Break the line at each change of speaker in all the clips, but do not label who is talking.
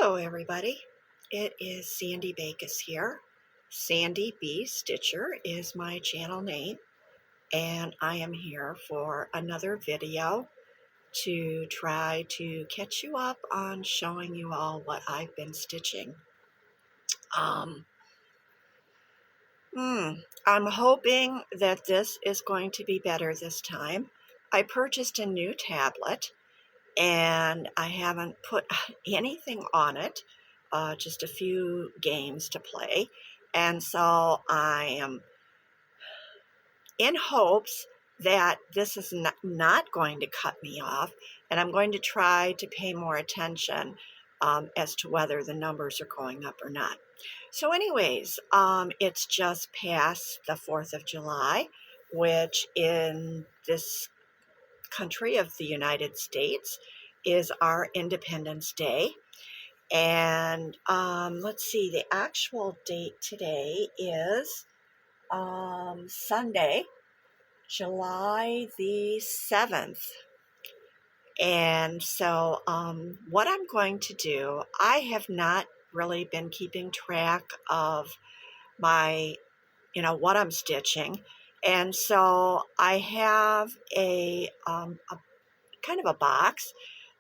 Hello everybody, it is Sandy Bacus here. Sandy B. Stitcher is my channel name, and I am here for another video to try to catch you up on showing you all what I've been stitching. Um, I'm hoping that this is going to be better this time. I purchased a new tablet and I haven't put anything on it, just a few games to play. And so I am in hopes that this is not going to cut me off, and I'm going to try to pay more attention as to whether the numbers are going up or not. So anyways, it's just past the 4th of July, which in this country of the United States is our Independence Day. And let's see, the actual date today is Sunday, July the 7th. And so what I'm going to do, I have not really been keeping track of my, what I'm stitching. And so I have a kind of a box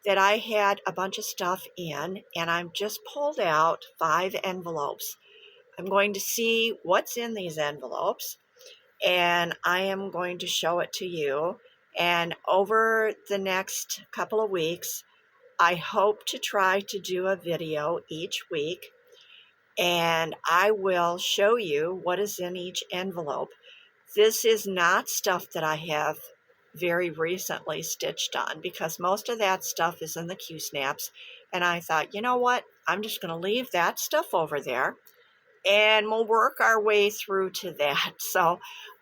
that I had a bunch of stuff in, and I've just pulled out 5 envelopes. I'm going to see what's in these envelopes, and I am going to show it to you. And over the next couple of weeks, I hope to try to do a video each week, and I will show you what is in each envelope. This is not stuff that I have very recently stitched on, because most of that stuff is in the Q-snaps, and I thought, you know what, I'm just going to leave that stuff over there and we'll work our way through to that. So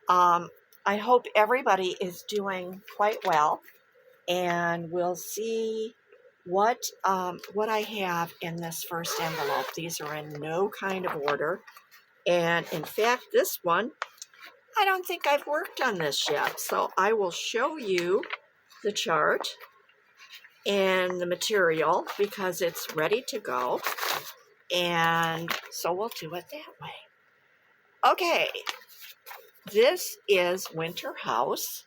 I hope everybody is doing quite well, and we'll see what I have in this first envelope. These are in no kind of order, and in fact this one, I don't think I've worked on this yet, so I will show you the chart and the material because it's ready to go, and so we'll do it that way. Okay, this is Winter House,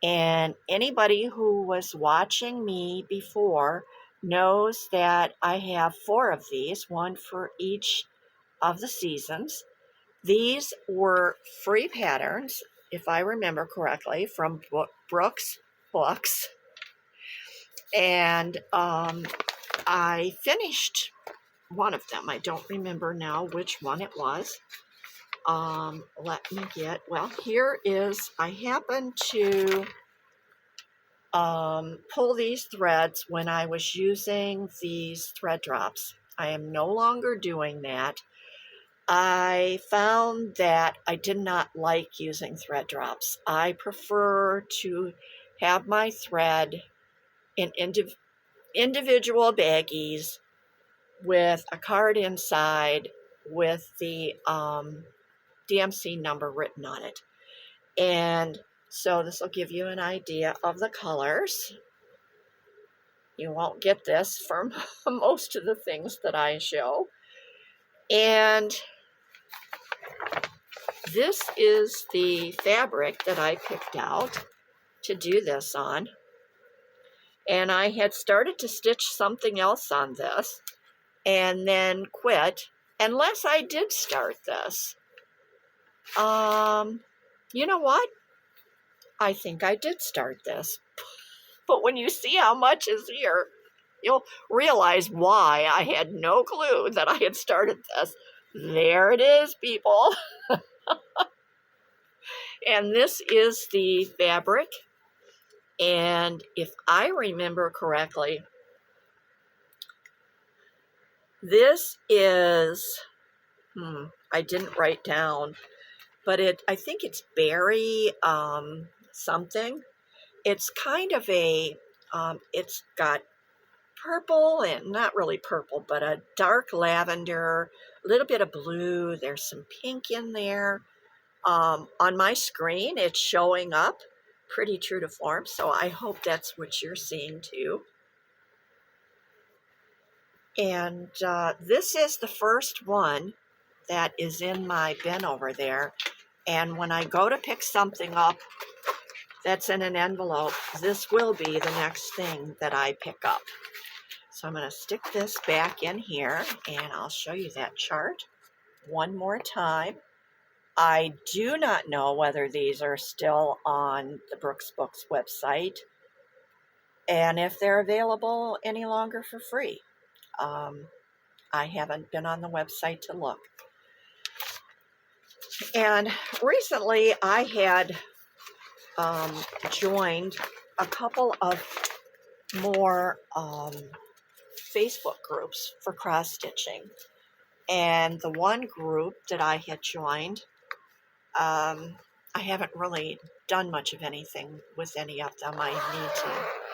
and anybody who was watching me before knows that I have 4 of these, one for each of the seasons. These were free patterns, if I remember correctly, from Brooks Books. And I finished one of them. I don't remember now which one it was. Let me get, well, here is, I happened to pull these threads when I was using these thread drops. I am no longer doing that. I found that I did not like using thread drops. I prefer to have my thread in individual baggies with a card inside with the DMC number written on it. And so this will give you an idea of the colors. You won't get this from most of the things that I show. And this is the fabric that I picked out to do this on. And I had started to stitch something else on this and then quit, unless I did start this. You know what? I think I did start this. But when you see how much is here, you'll realize why I had no clue that I had started this. There it is, people. And this is the fabric. And if I remember correctly, this is, I didn't write down, but I think it's berry something. It's kind of a, it's got purple, and not really purple, but a dark lavender, a little bit of blue. There's some pink in there. On my screen, it's showing up pretty true to form, so I hope that's what you're seeing too. And this is the first one that is in my bin over there. And when I go to pick something up that's in an envelope, this will be the next thing that I pick up. So I'm going to stick this back in here, and I'll show you that chart one more time. I do not know whether these are still on the Brooks Books website and if they're available any longer for free. I haven't been on the website to look. And recently I had joined a couple of more Facebook groups for cross stitching. And the one group that I had joined, I haven't really done much of anything with any of them. I need to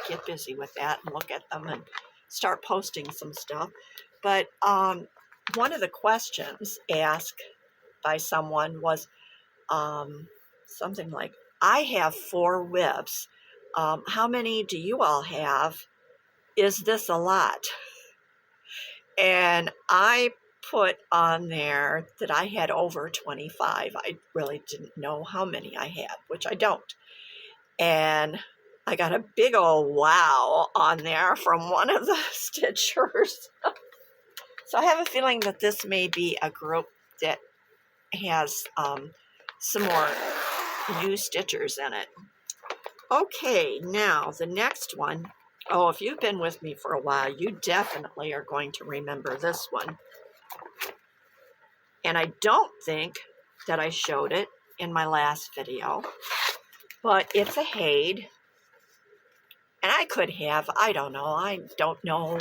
get busy with that and look at them and start posting some stuff. But one of the questions asked by someone was something like, I have 4 whips. How many do you all have? Is this a lot? And I put on there that I had over 25. I really didn't know how many I had, which I don't. And I got a big old wow on there from one of the stitchers. So I have a feeling that this may be a group that has some more new stitchers in it. Okay, now the next one. Oh, if you've been with me for a while, you definitely are going to remember this one. And I don't think that I showed it in my last video, but it's a Haid. And I could have, I don't know. I don't know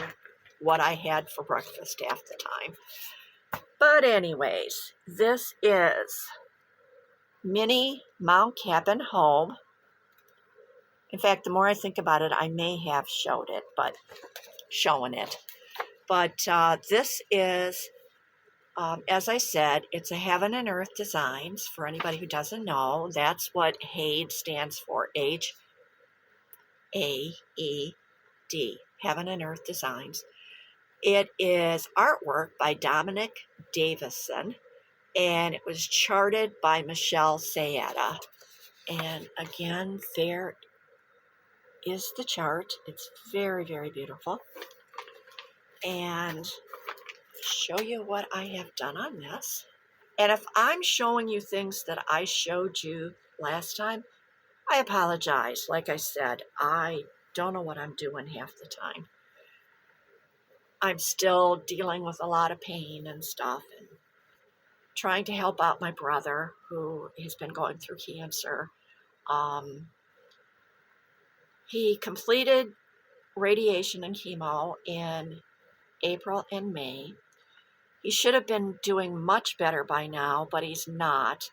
what I had for breakfast half the time. But anyways, this is Mini Mount Cabin Home. In fact, the more I think about it, I may have showed it, but showing it. But this is, as I said, it's a Heaven and Earth Designs. For anybody who doesn't know, that's what HAED stands for. H-A-E-D, Heaven and Earth Designs. It is artwork by Dominic Davison, and it was charted by Michelle Sayada. And again, there is the chart. It's very, very beautiful. And show you what I have done on this. And if I'm showing you things that I showed you last time, I apologize. Like I said, I don't know what I'm doing half the time. I'm still dealing with a lot of pain and stuff, and trying to help out my brother who has been going through cancer. He completed radiation and chemo in April and May. He should have been doing much better by now, but he's not.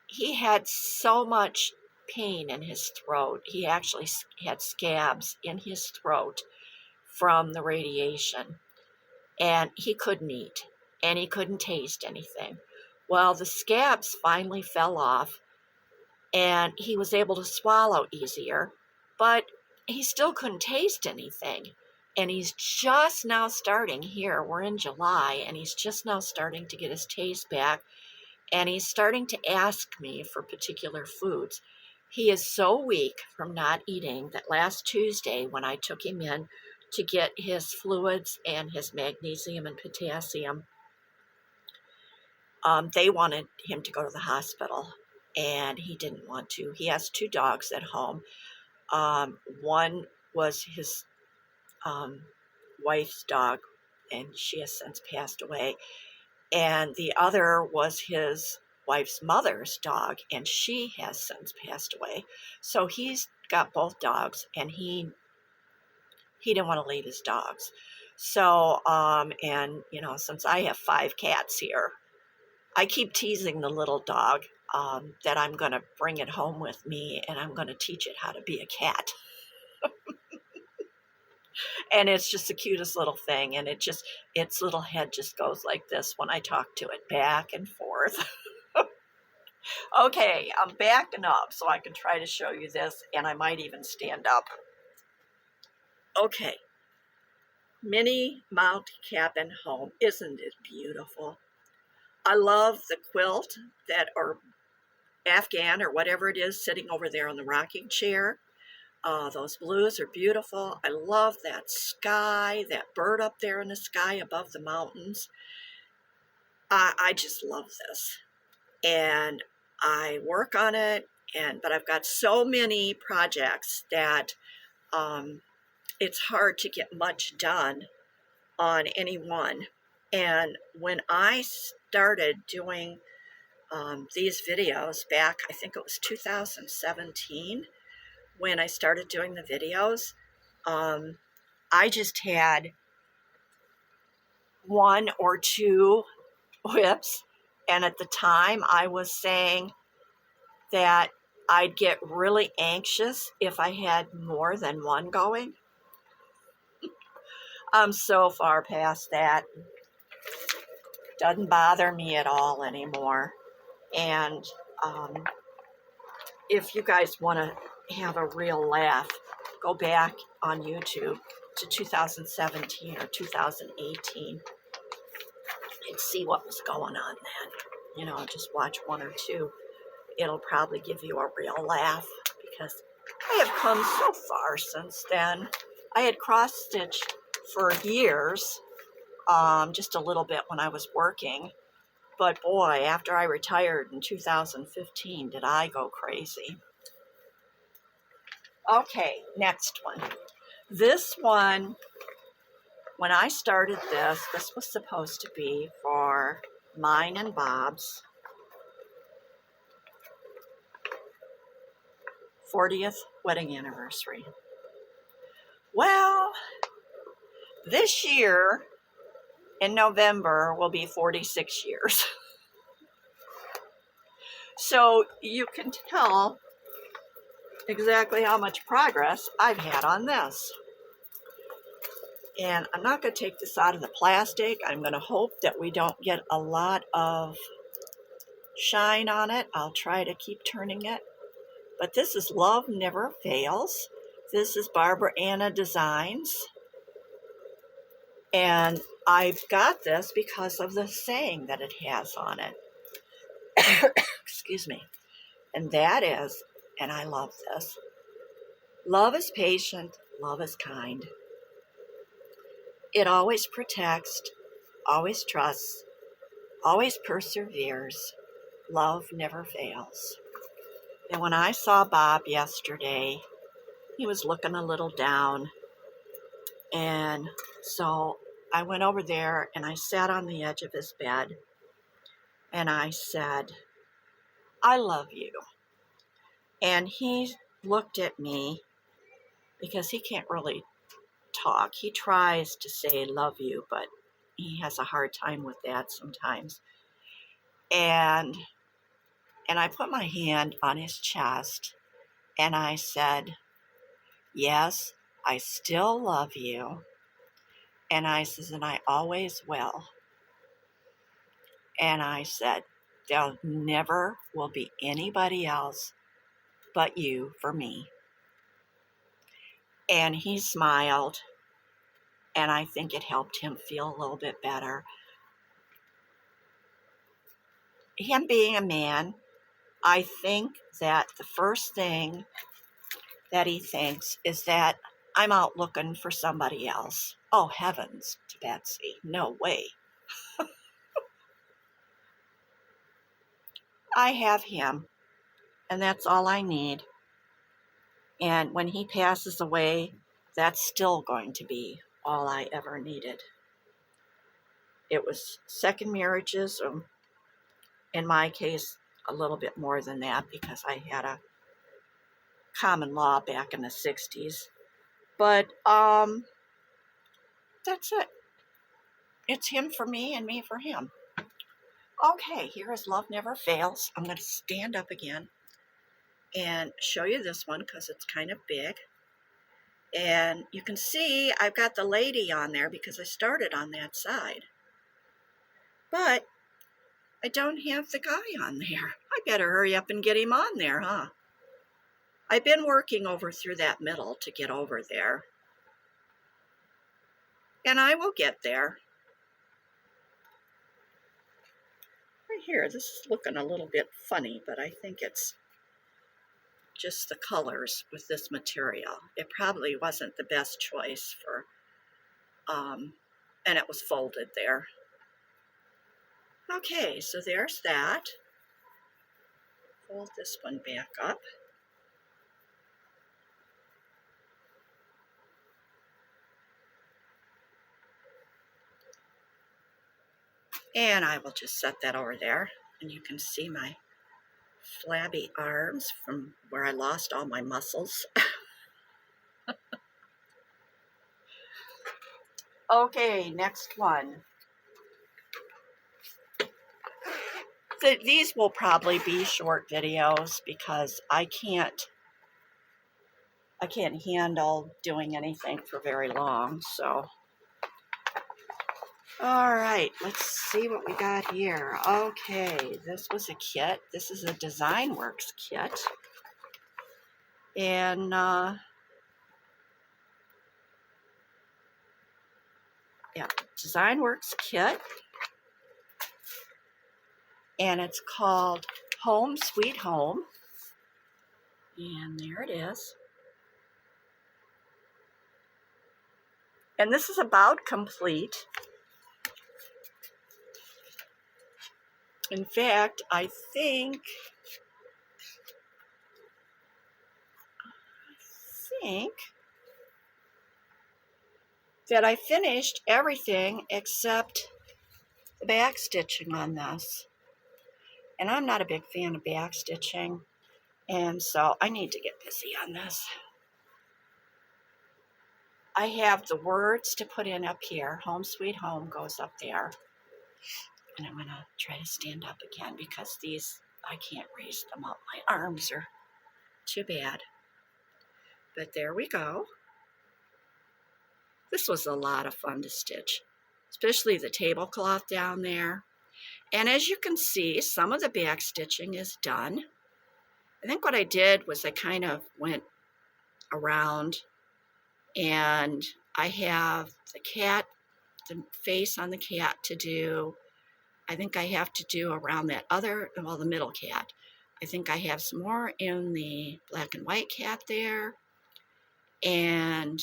He had so much pain in his throat. He actually had scabs in his throat from the radiation, and he couldn't eat, and he couldn't taste anything. Well, the scabs finally fell off, and he was able to swallow easier, but he still couldn't taste anything. And he's just now starting here. We're in July, and he's just now starting to get his taste back. And he's starting to ask me for particular foods. He is so weak from not eating that last Tuesday, when I took him in to get his fluids and his magnesium and potassium, they wanted him to go to the hospital, and he didn't want to. He has 2 dogs at home. One was his wife's dog, and she has since passed away. And the other was his wife's mother's dog, and she has since passed away. So he's got both dogs, and he didn't want to leave his dogs. So, and, you know, since I have 5 cats here, I keep teasing the little dog that I'm going to bring it home with me, and I'm going to teach it how to be a cat. And it's just the cutest little thing, and its little head just goes like this when I talk to it, back and forth. Okay, I'm backing up so I can try to show you this, and I might even stand up. Okay, mini mount cabin home. Isn't it beautiful? I love the quilt that, or Afghan or whatever it is, sitting over there on the rocking chair. Those blues are beautiful. I love that sky, that bird up there in the sky above the mountains. I just love this. And I work on it, but I've got so many projects that it's hard to get much done on any one. And when I started doing these videos back, I think it was 2017, when I started doing the videos, I just had one or two whips. And at the time I was saying that I'd get really anxious if I had more than one going. I'm so far past that. Doesn't bother me at all anymore. And if you guys want to have a real laugh, go back on YouTube to 2017 or 2018 and see what was going on then. You know, just watch one or two. It'll probably give you a real laugh, because I have come so far since then. I had cross-stitched for years, just a little bit when I was working. But boy, after I retired in 2015, did I go crazy. Okay, next one. This one, when I started this was supposed to be for mine and Bob's 40th wedding anniversary. Well, this year in November will be 46 years. So you can tell exactly how much progress I've had on this. And I'm not going to take this out of the plastic. I'm going to hope that we don't get a lot of shine on it. I'll try to keep turning it. But this is Love Never Fails. This is Barbara Anna Designs. And I've got this because of the saying that it has on it. Excuse me. And that is, and I love this, love is patient, love is kind. It always protects, always trusts, always perseveres. Love never fails. And when I saw Bob yesterday, he was looking a little down. And so I went over there and I sat on the edge of his bed and I said, I love you. And he looked at me, because he can't really talk. He tries to say love you, but he has a hard time with that sometimes. And I put my hand on his chest and I said, yes, I still love you. And I says, and I always will. And I said, there never will be anybody else but you for me. And he smiled, and I think it helped him feel a little bit better. Him being a man, I think that the first thing that he thinks is that I'm out looking for somebody else. Oh, heavens to Betsy, no way. I have him, and that's all I need. And when he passes away, that's still going to be all I ever needed. It was second marriages, in my case, a little bit more than that, because I had a common law back in the 60s. But that's it. It's him for me and me for him. Okay, here is Love Never Fails. I'm going to stand up again and show you this one because it's kind of big. And you can see I've got the lady on there because I started on that side. But I don't have the guy on there. I better hurry up and get him on there, huh? I've been working over through that middle to get over there. And I will get there. Right here, this is looking a little bit funny, but I think it's just the colors with this material. It probably wasn't the best choice for, and it was folded there. Okay, so there's that. Fold this one back up. And I will just set that over there. And you can see my flabby arms from where I lost all my muscles. Okay, next one. These will probably be short videos because I can't handle doing anything for very long. So, all right, let's see what we got here. Okay, this was a kit. This is a Design Works kit. And yeah, Design Works kit. And it's called Home Sweet Home. And there it is. And this is about complete. In fact, I think that I finished everything except the back stitching on this. And I'm not a big fan of back stitching, and so I need to get busy on this. I have the words to put in up here. Home Sweet Home goes up there. And I'm going to try to stand up again because these, I can't raise them up. My arms are too bad. But there we go. This was a lot of fun to stitch, especially the tablecloth down there. And as you can see, some of the back stitching is done. I think what I did was I kind of went around, and I have the cat, the face on the cat to do. I think I have to do around that other, well, the middle cat. I think I have some more in the black and white cat there. And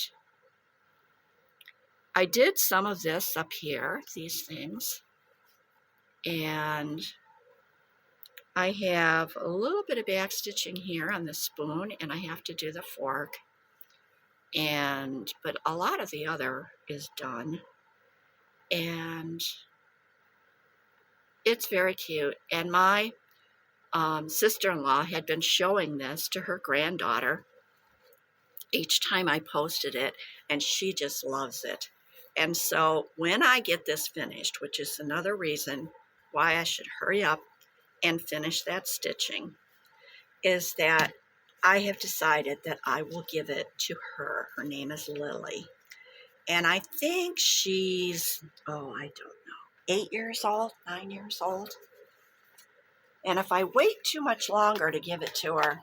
I did some of this up here, these things. And I have a little bit of back stitching here on the spoon, and I have to do the fork. But a lot of the other is done. And it's very cute. And my sister-in-law had been showing this to her granddaughter each time I posted it, and she just loves it. And so when I get this finished, which is another reason why I should hurry up and finish that stitching, is that I have decided that I will give it to her. Her name is Lily. And I think she's, I don't know, 8 years old, 9 years old. And if I wait too much longer to give it to her,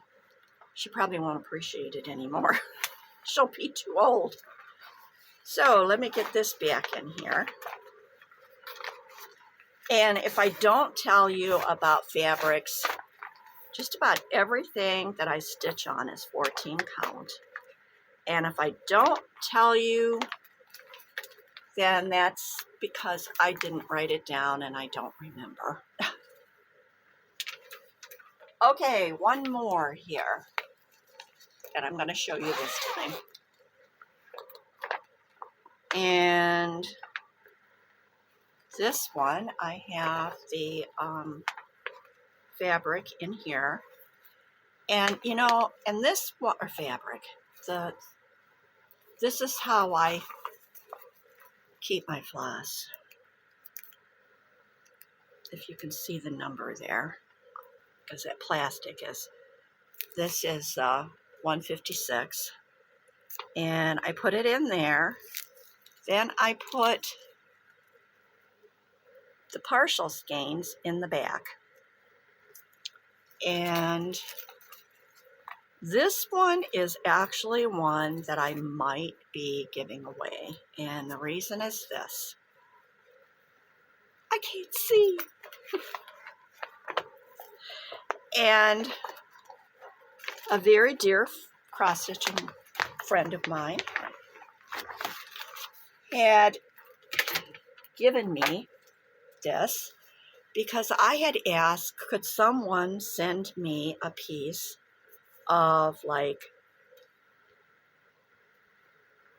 she probably won't appreciate it anymore. She'll be too old. So let me get this back in here. And if I don't tell you about fabrics, just about everything that I stitch on is 14 count. And if I don't tell you, then that's because I didn't write it down and I don't remember. Okay, one more here that I'm going to show you this time. And this one, I have the fabric in here. And, you know, and this fabric, this is how I keep my floss. If you can see the number there, because that plastic is, this is 156. And I put it in there. Then I put the partial skeins in the back. And This one is actually one that I might be giving away, and the reason is this. I can't see. And a very dear cross-stitching friend of mine had given me this because I had asked, could someone send me a piece of like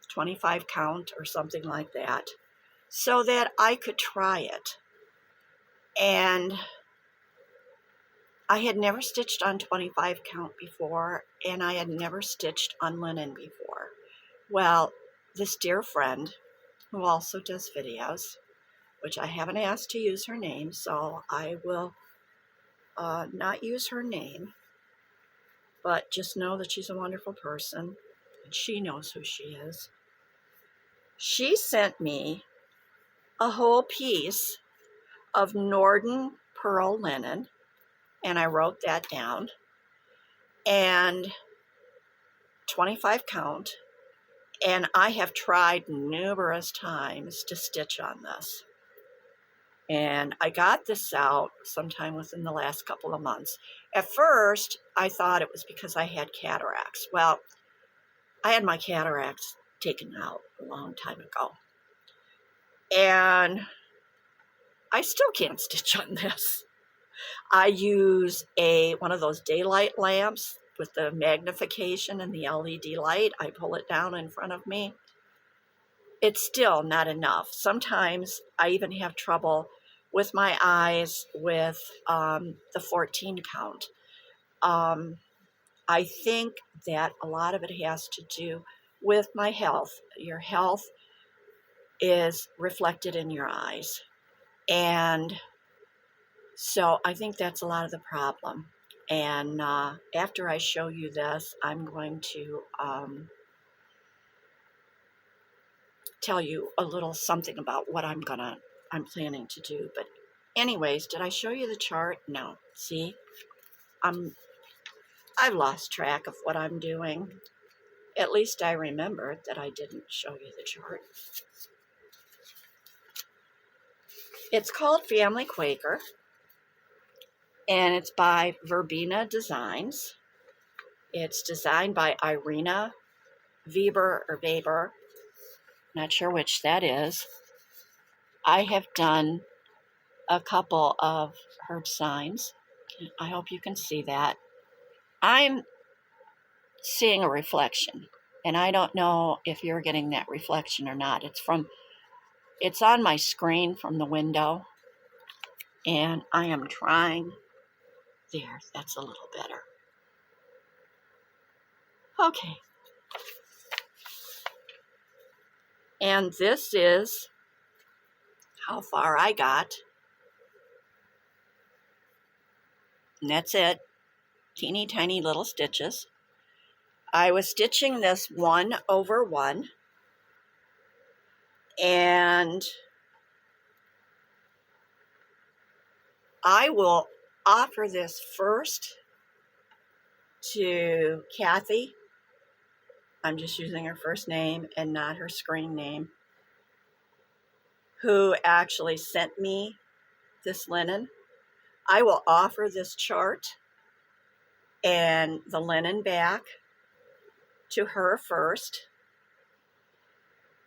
25 count or something like that so that I could try it. And I had never stitched on 25 count before, and I had never stitched on linen before. Well, this dear friend, who also does videos, which I haven't asked to use her name, so I will not use her name, but just know that she's a wonderful person, and she knows who she is. She sent me a whole piece of Norden pearl linen, and I wrote that down, and 25 count, and I have tried numerous times to stitch on this. And I got this out sometime within the last couple of months. At first, I thought it was because I had cataracts. Well, I had my cataracts taken out a long time ago. And I still can't stitch on this. I use one of those daylight lamps with the magnification and the LED light. I pull it down in front of me. It's still not enough. Sometimes I even have trouble with my eyes with the 14 count. I think that a lot of it has to do with my health. Your health is reflected in your eyes. And so I think that's a lot of the problem. And after I show you this, I'm going to tell you a little something about what I'm planning to do. But anyways, did I show you the chart? No. See, I've lost track of what I'm doing. At least I remembered that I didn't show you the chart. It's called Family Quaker, and it's by Verbena Designs. It's designed by Irina Weber, not sure which that is. I have done a couple of her designs. I hope you can see that. I'm seeing a reflection, and I don't know if you're getting that reflection or not. It's on my screen from the window, and I am trying. There, that's a little better. Okay. And this is how far I got. And that's it. Teeny tiny little stitches. I was stitching this 1 over 1. And I will offer this first to Kathy. I'm just using her first name and not her screen name, who actually sent me this linen. I will offer this chart and the linen back to her first.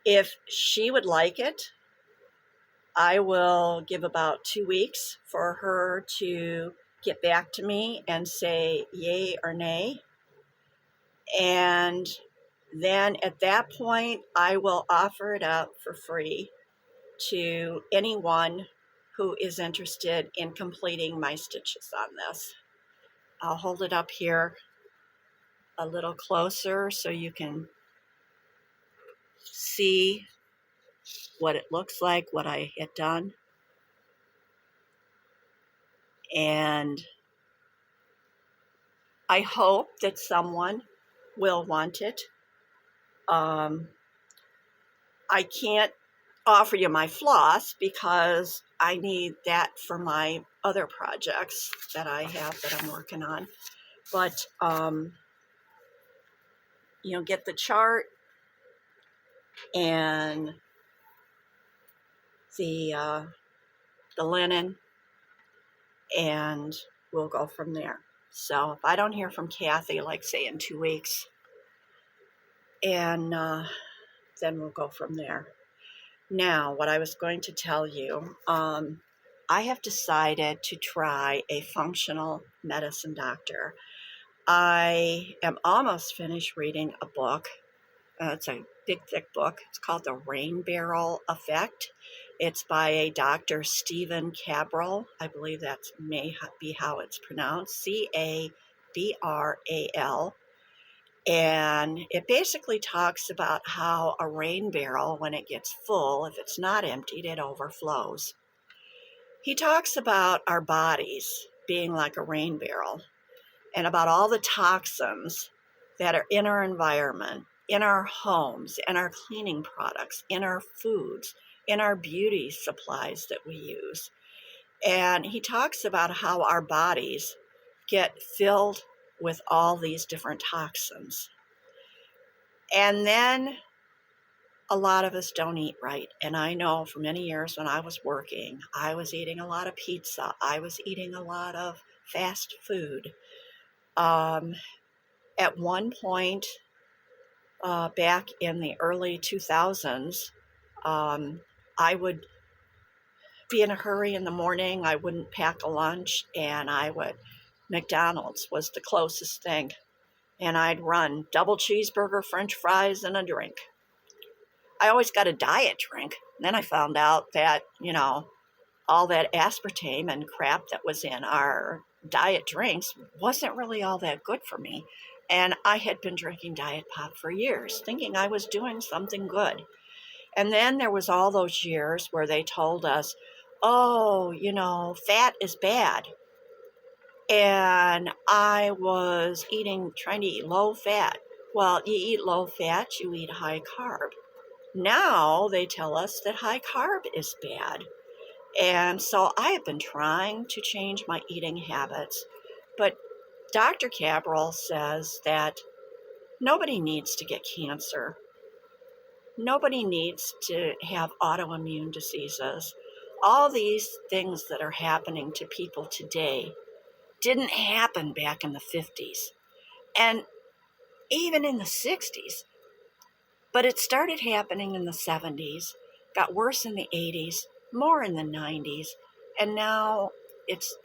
If she would like it, I will give about 2 weeks for her to get back to me and say yay or nay. And then at that point, I will offer it up for free to anyone who is interested in completing my stitches on this. I'll hold it up here a little closer so you can see what it looks like, what I had done. And I hope that someone will want it. I can't offer you my floss because I need that for my other projects that I have that I'm working on. But get the chart and the linen, and we'll go from there. So if I don't hear from Kathy, like say in 2 weeks, and then we'll go from there. Now, what I was going to tell you, I have decided to try a functional medicine doctor. I am almost finished reading a book. It's a big, thick book. It's called The Rain Barrel Effect. It's by a Dr. Stephen Cabral. I believe that may be how it's pronounced, Cabral. And it basically talks about how a rain barrel, when it gets full, if it's not emptied, it overflows. He talks about our bodies being like a rain barrel and about all the toxins that are in our environment, in our homes, in our cleaning products, in our foods, in our beauty supplies that we use. And he talks about how our bodies get filled with all these different toxins. And then a lot of us don't eat right. And I know for many years when I was working, I was eating a lot of pizza. I was eating a lot of fast food. At one point, back in the early 2000s, I would be in a hurry in the morning. I wouldn't pack a lunch, and McDonald's was the closest thing. And I'd run double cheeseburger, French fries, and a drink. I always got a diet drink. Then I found out that, all that aspartame and crap that was in our diet drinks wasn't really all that good for me. And I had been drinking Diet Pop for years, thinking I was doing something good. And then there was all those years where they told us, oh, fat is bad. And I was trying to eat low fat. Well, you eat low fat, you eat high carb. Now they tell us that high carb is bad. And so I have been trying to change my eating habits. But Dr. Cabral says that nobody needs to get cancer. Nobody needs to have autoimmune diseases. All these things that are happening to people today didn't happen back in the 50s and even in the 60s. But it started happening in the 70s, got worse in the 80s, more in the 90s, and now it's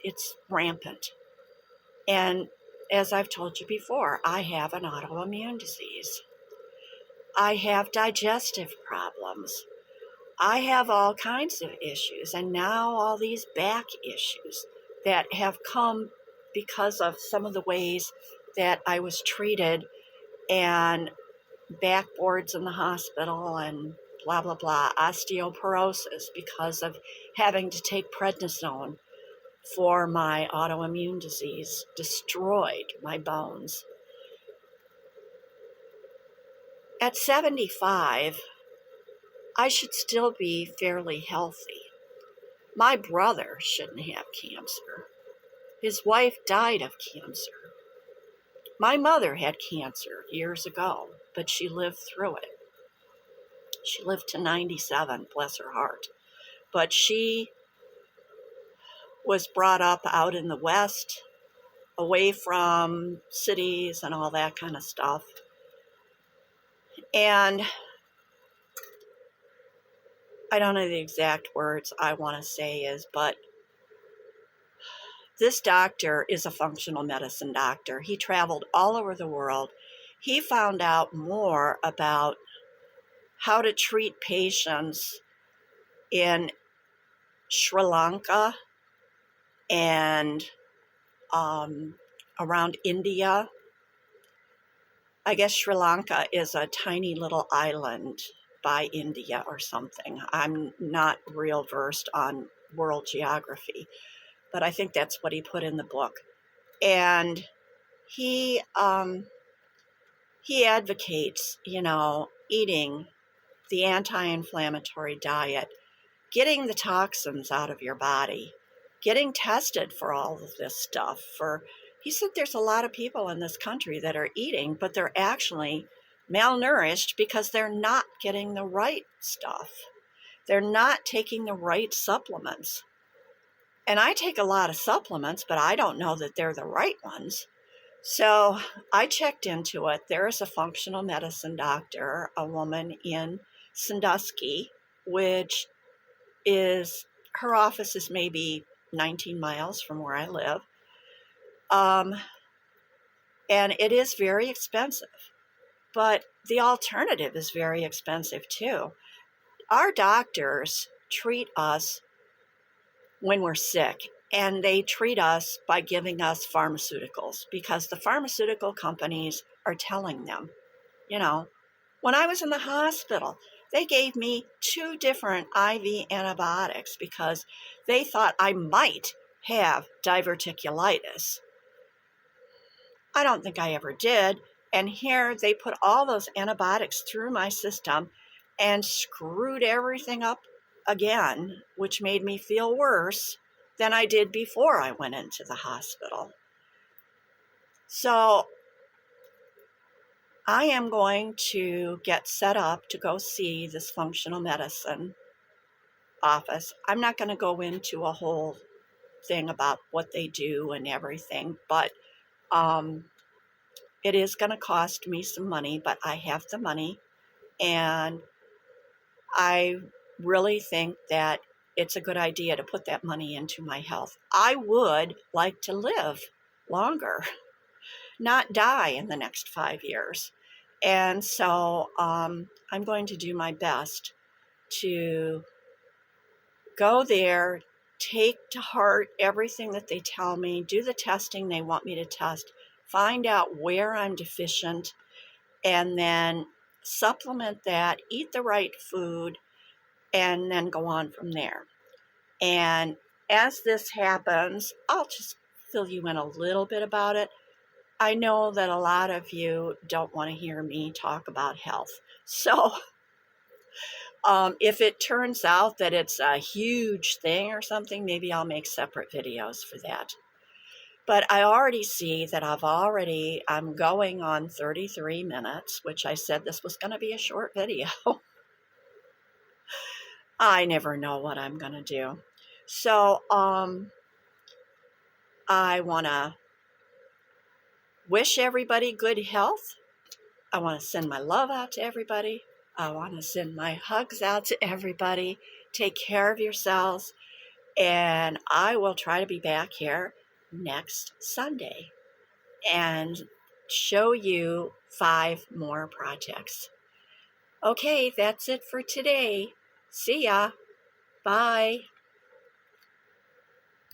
rampant. And as I've told you before, I have an autoimmune disease. I have digestive problems. I have all kinds of issues, and now all these back issues that have come because of some of the ways that I was treated, and backboards in the hospital and blah, blah, blah, osteoporosis because of having to take prednisone for my autoimmune disease, destroyed my bones. At 75, I should still be fairly healthy. My brother shouldn't have cancer. His wife died of cancer. My mother had cancer years ago, but she lived through it. She lived to 97, bless her heart. But she was brought up out in the West, away from cities and all that kind of stuff. And I don't know the exact words I want to say but this doctor is a functional medicine doctor. He traveled all over the world. He found out more about how to treat patients in Sri Lanka and around India. I guess Sri Lanka is a tiny little island by India or something. I'm not real versed on world geography, but I think that's what he put in the book. And he advocates, eating the anti-inflammatory diet, getting the toxins out of your body, getting tested for all of this stuff. He said there's a lot of people in this country that are eating, but they're actually malnourished because they're not getting the right stuff. They're not taking the right supplements. And I take a lot of supplements, but I don't know that they're the right ones. So I checked into it. There is a functional medicine doctor, a woman in Sandusky, which is, her office is maybe 19 miles from where I live. And it is very expensive, but the alternative is very expensive too. Our doctors treat us when we're sick, and they treat us by giving us pharmaceuticals because the pharmaceutical companies are telling them, you know, when I was in the hospital, they gave me 2 different IV antibiotics because they thought I might have diverticulitis. I don't think I ever did. And here they put all those antibiotics through my system and screwed everything up again, which made me feel worse than I did before I went into the hospital. So I am going to get set up to go see this functional medicine office. I'm not going to go into a whole thing about what they do and everything, but it is going to cost me some money, but I have the money, and I really think that it's a good idea to put that money into my health. I would like to live longer, not die in the next 5 years. And so I'm going to do my best to go there, take to heart everything that they tell me, do the testing they want me to test, find out where I'm deficient, and then supplement that, eat the right food, and then go on from there. And as this happens, I'll just fill you in a little bit about it. I know that a lot of you don't want to hear me talk about health. So if it turns out that it's a huge thing or something, maybe I'll make separate videos for that. But I already see that I'm going on 33 minutes, which I said this was going to be a short video. I never know what I'm going to do. So I want to wish everybody good health. I want to send my love out to everybody. I want to send my hugs out to everybody. Take care of yourselves. And I will try to be back here next Sunday and show you 5 more projects. Okay, that's it for today. See ya. Bye.